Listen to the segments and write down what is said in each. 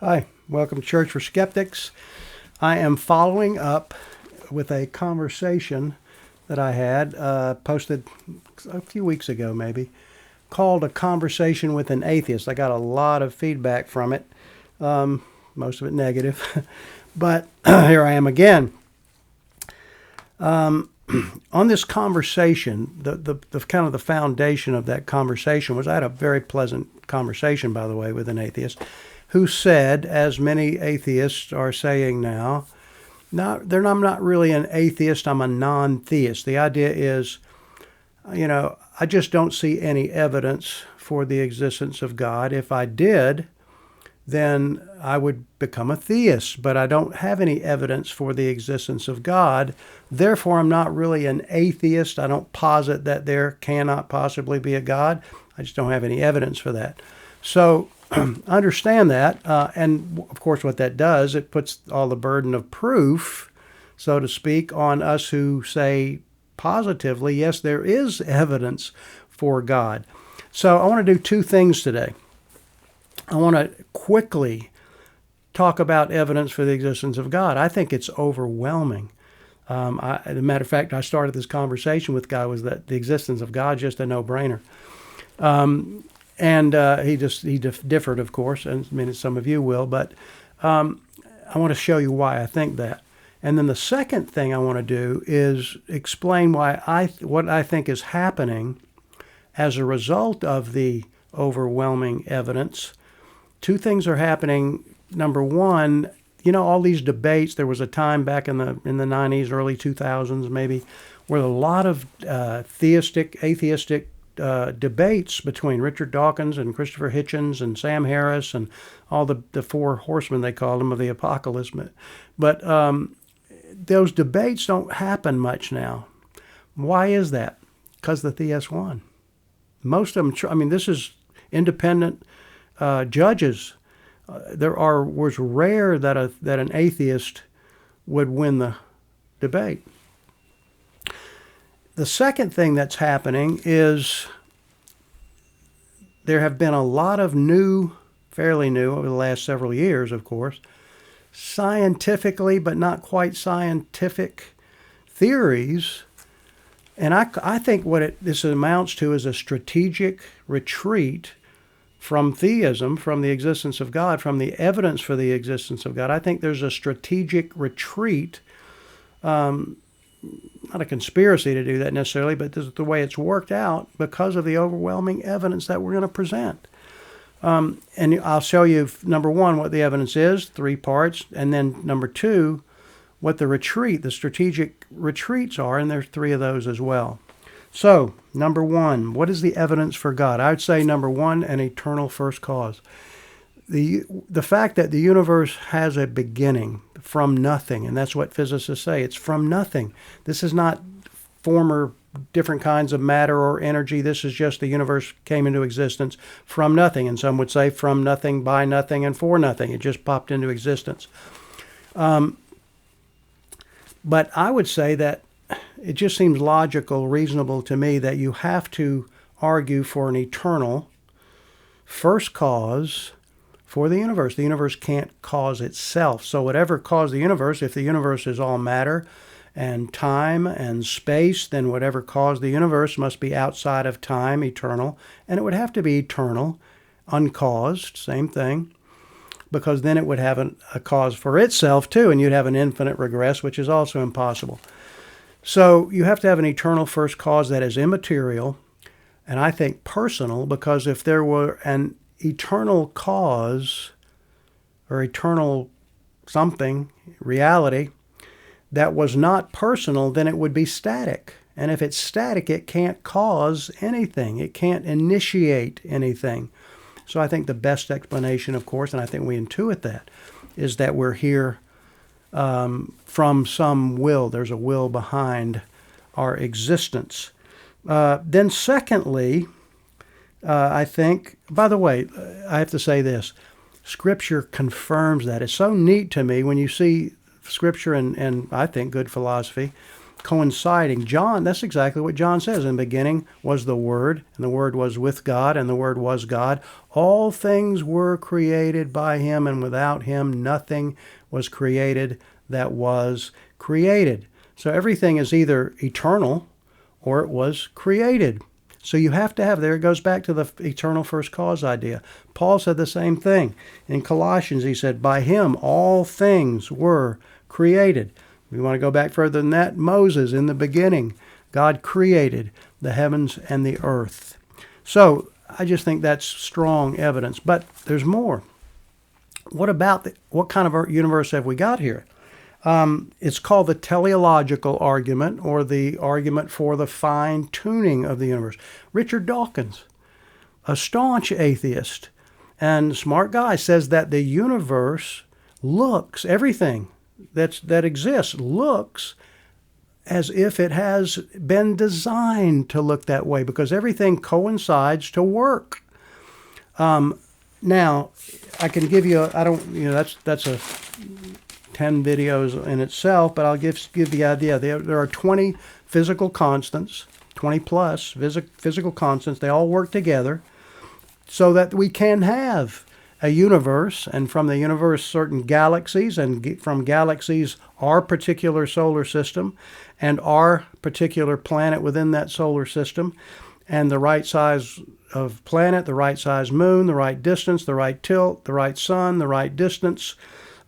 Hi, welcome to Church for Skeptics. I am following up with a conversation that I had posted a few weeks ago, maybe, called A Conversation with an Atheist. I got a lot of feedback from it, most of it negative, but here I am again. On this conversation, the kind of the foundation of that conversation was I had a very pleasant conversation, by the way, with an atheist who said, as many atheists are saying now, I'm not really an atheist, I'm a non-theist. The idea is, I just don't see any evidence for the existence of God. If I did, then I would become a theist, but I don't have any evidence for the existence of God. Therefore, I'm not really an atheist. I don't posit that there cannot possibly be a God. I just don't have any evidence for that. So understand that, and of course what that does, it puts all the burden of proof, so to speak, on us who say positively, yes, there is evidence for God. So I want to do two things today. I want to quickly talk about evidence for the existence of God. I think it's overwhelming. As a matter of fact, I started this conversation with Guy was that the existence of God is just a no-brainer. And he differed, of course, and I mean, some of you will, but I want to show you why I think that. And then the second thing I want to do is explain what I think is happening as a result of the overwhelming evidence. Two things are happening. Number one, all these debates, there was a time back in the 90s, early 2000s maybe, where a lot of atheistic debates between Richard Dawkins and Christopher Hitchens and Sam Harris and all the four horsemen, they called them, of the apocalypse. But those debates don't happen much now. Why is that? Because the theists won. Most of them, this is independent judges. Was rare that an atheist would win the debate. The second thing that's happening is there have been a lot of fairly new, over the last several years, of course, scientifically but not quite scientific theories. And I think what this amounts to is a strategic retreat from theism, from the existence of God, from the evidence for the existence of God. I think there's a strategic retreat, not a conspiracy to do that necessarily, but this is the way it's worked out because of the overwhelming evidence that we're going to present. And I'll show you, number one, what the evidence is, 3 parts, and then number 2, what the strategic retreats are, and there's 3 of those as well. So, number 1, what is the evidence for God? I would say, number 1, an eternal first cause. The fact that the universe has a beginning from nothing, and that's what physicists say, it's from nothing. This is not former different kinds of matter or energy. This is just the universe came into existence from nothing, and some would say from nothing, by nothing, and for nothing. It just popped into existence. But I would say that it just seems logical, reasonable to me that you have to argue for an eternal first cause for the universe. The universe can't cause itself. So whatever caused the universe, if the universe is all matter and time and space, then whatever caused the universe must be outside of time, eternal. And it would have to be eternal, uncaused, same thing, because then it would have a cause for itself too, and you'd have an infinite regress, which is also impossible. So you have to have an eternal first cause that is immaterial, and I think personal, because if there were an eternal cause or eternal something, reality, that was not personal, then it would be static. And if it's static, it can't cause anything. It can't initiate anything. So I think the best explanation, of course, and I think we intuit that, is that we're here from some will. There's a will behind our existence. Then secondly, I think, by the way, I have to say this, Scripture confirms that. It's so neat to me when you see Scripture and I think good philosophy coinciding. John, that's exactly what John says. In the beginning was the Word, and the Word was with God, and the Word was God. All things were created by him, and without him nothing was created that was created. So everything is either eternal or it was created. So you have to have, there it goes back to the eternal first cause idea. Paul said the same thing. In Colossians, he said, by him all things were created. We want to go back further than that. Moses, in the beginning, God created the heavens and the earth. So I just think that's strong evidence. But there's more. What kind of universe have we got here? It's called the teleological argument, or the argument for the fine-tuning of the universe. Richard Dawkins, a staunch atheist and smart guy, says that the universe looks, everything that exists looks as if it has been designed to look that way, because everything coincides to work. Now, I can give you, that's a 10 videos in itself, but I'll give the idea. There are 20 physical constants, 20 plus physical constants. They all work together so that we can have a universe, and from the universe certain galaxies, and from galaxies our particular solar system and our particular planet within that solar system, and the right size of planet, the right size moon, the right distance, the right tilt, the right sun, the right distance,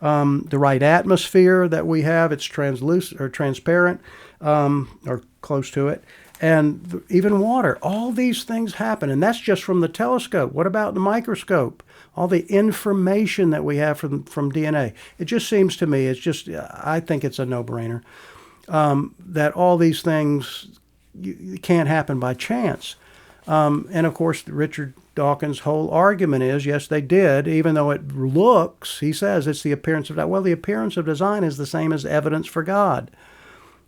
the right atmosphere that we have. It's translucent or transparent, or close to it, and even water. All these things happen, and that's just from the telescope. What about the microscope? All the information that we have from DNA. It just seems to me, I think it's a no-brainer, that all these things can't happen by chance. And of course, Richard Dawkins' whole argument is, yes, they did, even though it looks, he says, it's the appearance of that. Well, the appearance of design is the same as evidence for God.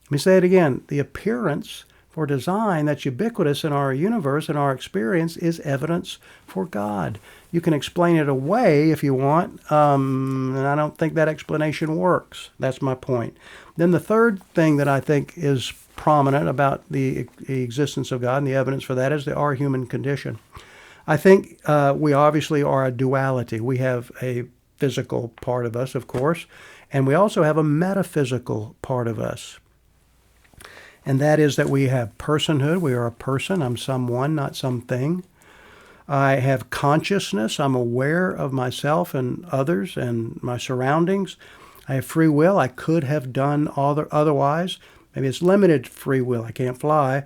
Let me say it again. The appearance for design that's ubiquitous in our universe and our experience is evidence for God. You can explain it away if you want, and I don't think that explanation works. That's my point. Then the third thing that I think is prominent about the existence of God and the evidence for that is our human condition. I think we obviously are a duality. We have a physical part of us, of course, and we also have a metaphysical part of us. And that is that we have personhood. We are a person. I'm someone, not something. I have consciousness. I'm aware of myself and others and my surroundings. I have free will. I could have done otherwise. Maybe it's limited free will. I can't fly,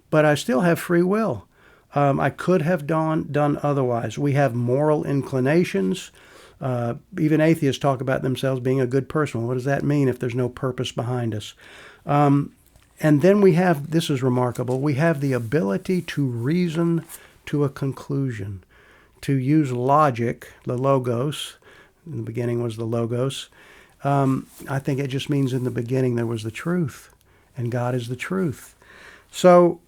but I still have free will. I could have done otherwise. We have moral inclinations. Even atheists talk about themselves being a good person. What does that mean if there's no purpose behind us? And then we have, this is remarkable, we have the ability to reason to a conclusion, to use logic, the logos. In the beginning was the logos. I think it just means in the beginning there was the truth, and God is the truth. So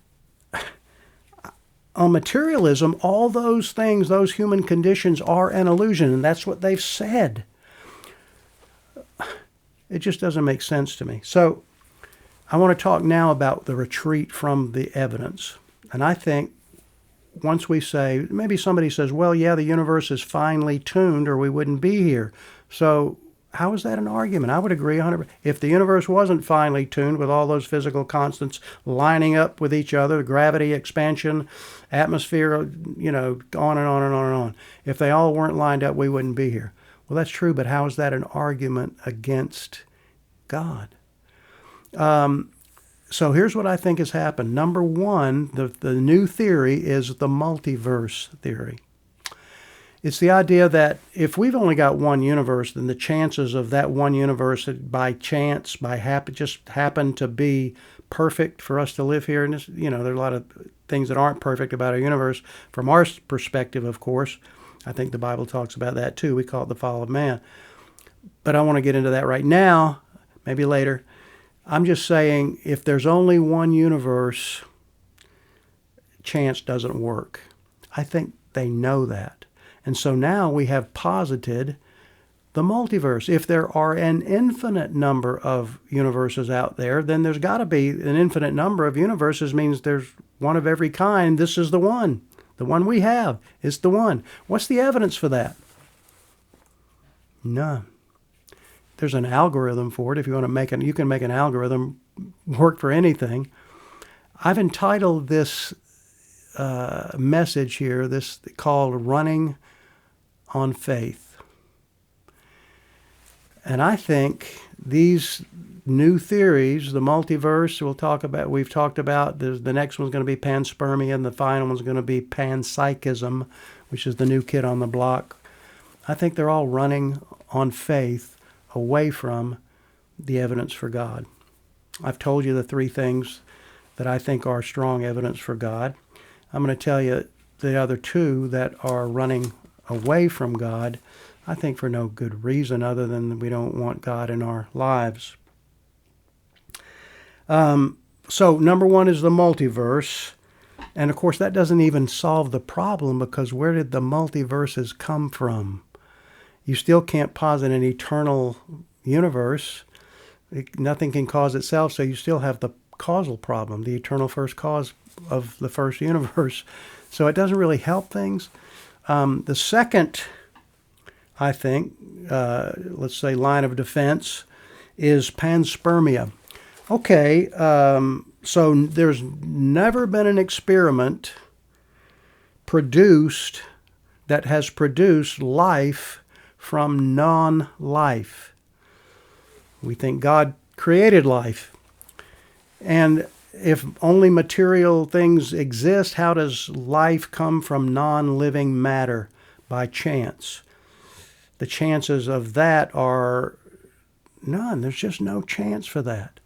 on materialism, all those things, those human conditions are an illusion, and that's what they've said. It just doesn't make sense to me. So I want to talk now about the retreat from the evidence. And I think once we say, maybe somebody says, well, yeah, the universe is finely tuned or we wouldn't be here. So how is that an argument? I would agree 100%. If the universe wasn't finely tuned with all those physical constants lining up with each other, gravity, expansion, atmosphere, on and on and on and on. If they all weren't lined up, we wouldn't be here. Well, that's true, but how is that an argument against God? So here's what I think has happened. Number one, the new theory is the multiverse theory. It's the idea that if we've only got one universe, then the chances of that one universe by chance, just happen to be perfect for us to live here. And there are a lot of things that aren't perfect about our universe from our perspective, of course. I think the Bible talks about that too. We call it the fall of man. But I want to get into that right now, maybe later. I'm just saying, if there's only one universe, chance doesn't work. I think they know that. And so now we have posited the the multiverse. If there are an infinite number of universes out there, then there's got to be an infinite number of universes, means there's one of every kind. This is the one. The one we have is the one. What's the evidence for that? None. There's an algorithm for it. If you want to make it, you can make an algorithm work for anything. I've entitled this message here, this called Running on Faith. And I think these new theories, the multiverse, we've talked about, the next one's going to be panspermia, and the final one's going to be panpsychism, which is the new kid on the block. I think they're all running on faith away from the evidence for God. I've told you the three things that I think are strong evidence for God. I'm going to tell you the other two that are running away from God, I think for no good reason other than we don't want God in our lives. So number one is the multiverse. And of course that doesn't even solve the problem, because where did the multiverses come from? You still can't posit an eternal universe. Nothing can cause itself, so you still have the causal problem, the eternal first cause of the first universe. So it doesn't really help things. The second, I think, let's say line of defense is panspermia. Okay, so there's never been an experiment produced that has produced life from non-life. We think God created life. And if only material things exist, how does life come from non-living matter? By chance. The chances of that are none. There's just no chance for that.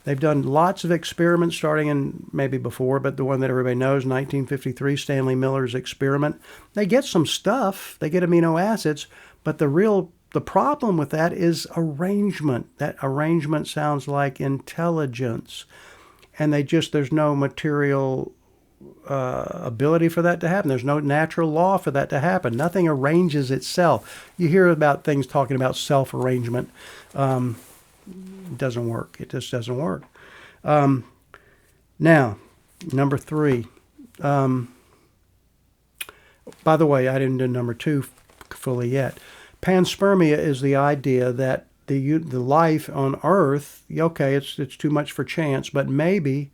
They've done lots of experiments starting in, maybe before, but the one that everybody knows, 1953, Stanley Miller's experiment. They get some stuff, they get amino acids, but the problem with that is arrangement. That arrangement sounds like intelligence. And there's no material ability for that to happen. There's no natural law for that to happen. Nothing arranges itself. You hear about things talking about self-arrangement. It doesn't work. It just doesn't work. Now, number three. By the way, I didn't do number two fully yet. Panspermia is the idea that the life on Earth, okay, it's too much for chance, but maybe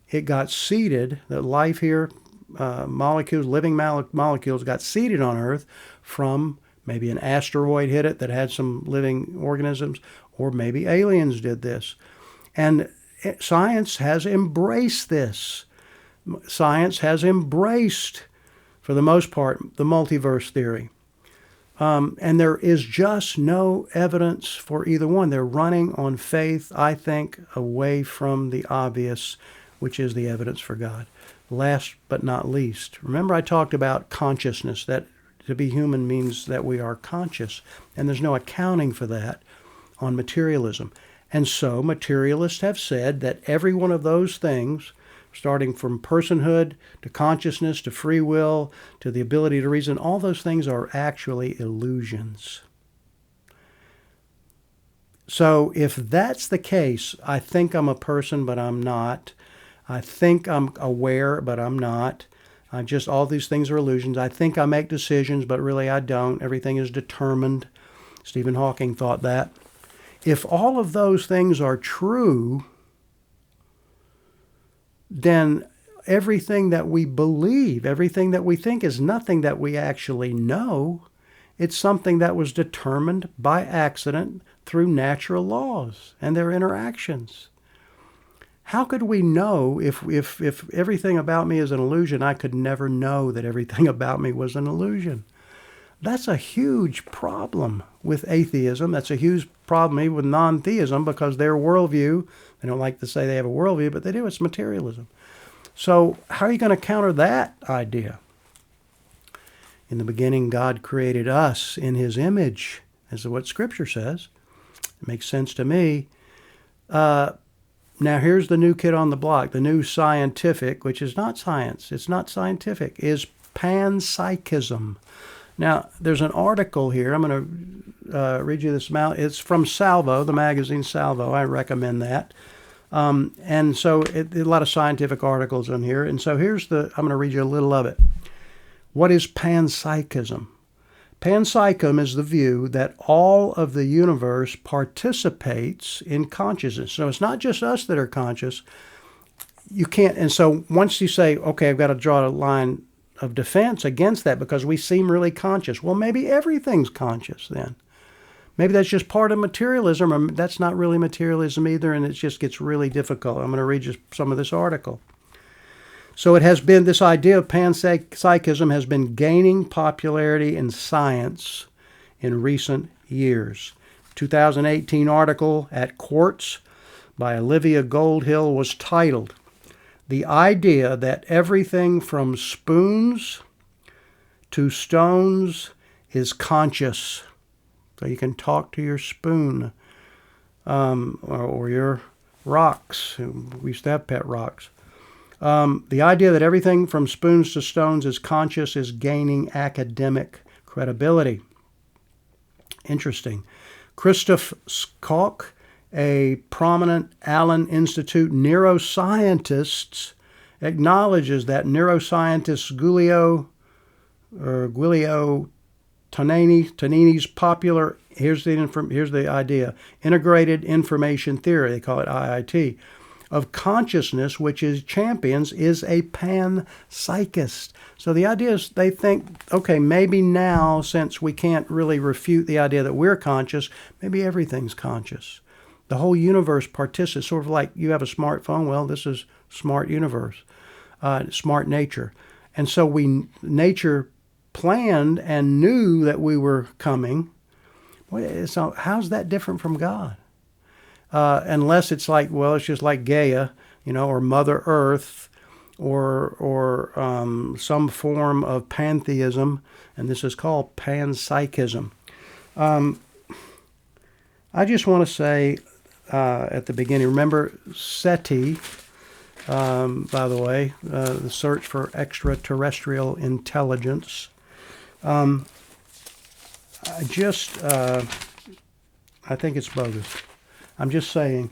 it got seeded, that life here, molecules, living molecules got seeded on Earth from maybe an asteroid hit it that had some living organisms, or maybe aliens did this. And science has embraced this. Science has embraced, for the most part, the multiverse theory. And there is just no evidence for either one. They're running on faith, I think, away from the obvious, which is the evidence for God. Last but not least, remember I talked about consciousness, that to be human means that we are conscious, and there's no accounting for that on materialism. And so materialists have said that every one of those things, starting from personhood to consciousness to free will to the ability to reason, all those things are actually illusions. So if that's the case, I think I'm a person, but I'm not. I think I'm aware, but I'm not. All these things are illusions. I think I make decisions, but really I don't. Everything is determined. Stephen Hawking thought that. If all of those things are true, then everything that we believe, everything that we think is nothing that we actually know. It's something that was determined by accident through natural laws and their interactions. How could we know if everything about me is an illusion? I could never know that everything about me was an illusion. That's a huge problem with atheism. That's a huge problem even with non-theism, because their worldview, they don't like to say they have a worldview, but they do. It's materialism. So how are you going to counter that idea? In the beginning, God created us in his image, as what Scripture says. It makes sense to me. Now here's the new kid on the block. The new scientific, which is not science, it's not scientific, is panpsychism. Now, there's an article here. I'm going read you this amount. It's from Salvo, the magazine Salvo. I recommend that. And so a lot of scientific articles in here. And so I'm going to read you a little of it. What is panpsychism? Panpsychism is the view that all of the universe participates in consciousness. So it's not just us that are conscious. You can't, and so once you say, okay, I've got to draw a line of defense against that because we seem really conscious. Well, maybe everything's conscious then. Maybe that's just part of materialism, or that's not really materialism either, and it just gets really difficult. I'm going to read you some of this article. So it has been, this idea of panpsychism has been gaining popularity in science in recent years. 2018 article at Quartz by Olivia Goldhill was titled, "The Idea That Everything from Spoons to Stones is Conscious." So you can talk to your spoon or your rocks. We used to have pet rocks. The idea that everything from spoons to stones is conscious is gaining academic credibility. Interesting. Christoph Skok, a prominent Allen Institute neuroscientist, acknowledges that neuroscientist Giulio Tonini's popular, here's the idea, integrated information theory, they call it IIT, of consciousness, which is champions, is a panpsychist. So the idea is they think, okay, maybe now, since we can't really refute the idea that we're conscious, maybe everything's conscious. The whole universe participates, sort of like you have a smartphone. Well, this is smart universe, smart nature. And so nature planned and knew that we were coming. So how's that different from God? Unless it's like, well, it's just like Gaia, or Mother Earth, or some form of pantheism, and this is called panpsychism. I just want to say at the beginning, remember SETI, by the way, the search for extraterrestrial intelligence. I think it's bogus. I'm just saying,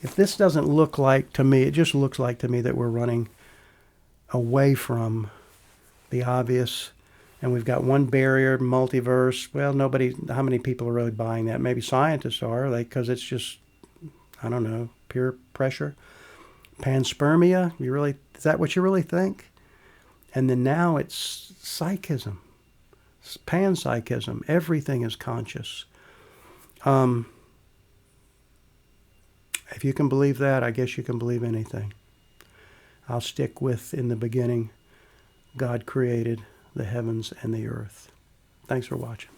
if this doesn't look like, to me, it just looks like to me that we're running away from the obvious, and we've got one barrier, multiverse. Well, how many people are really buying that? Maybe scientists are, because it's just, I don't know, peer pressure. Panspermia, is that what you really think? And then now it's psychism, panpsychism. Everything is conscious. If you can believe that, I guess you can believe anything. I'll stick with, in the beginning, God created the heavens and the earth. Thanks for watching.